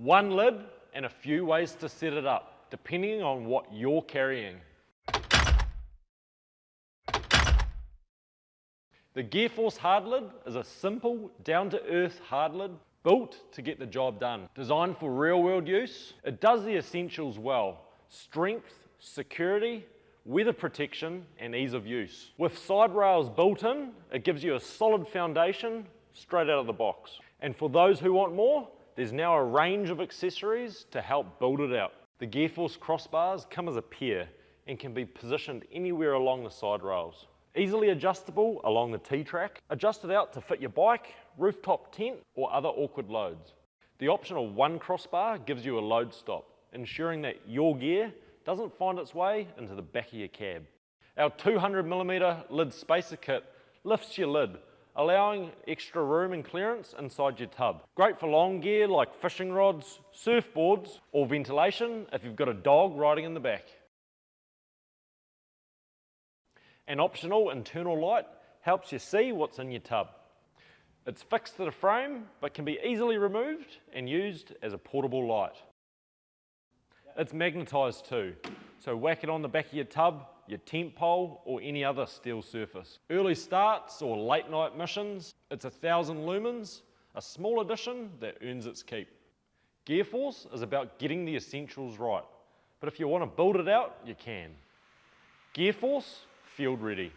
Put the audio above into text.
One lid and a few ways to set it up, depending on what you're carrying. The GearForce Hard Lid is a simple, down-to-earth hard lid built to get the job done. Designed for real-world use, it does the essentials well: strength, security, weather protection, and ease of use. With side rails built in, it gives you a solid foundation straight out of the box. And for those who want more, there's now a range of accessories to help build it out. The GearForce Crossbars come as a pair and can be positioned anywhere along the side rails. Easily adjustable along the T-track, adjusted out to fit your bike, rooftop tent, or other awkward loads. The optional one crossbar gives you a load stop, ensuring that your gear doesn't find its way into the back of your cab. Our 200mm lid spacer kit lifts your lid, allowing extra room and clearance inside your tub. Great for long gear like fishing rods, surfboards, or ventilation if you've got a dog riding in the back. An optional internal light helps you see what's in your tub. It's fixed to the frame, but can be easily removed and used as a portable light. It's magnetised too, so whack it on the back of your tub, your tent pole, or any other steel surface. Early starts or late night missions, it's 1,000 lumens, a small addition that earns its keep. GearForce is about getting the essentials right, but if you want to build it out, you can. GearForce, field ready.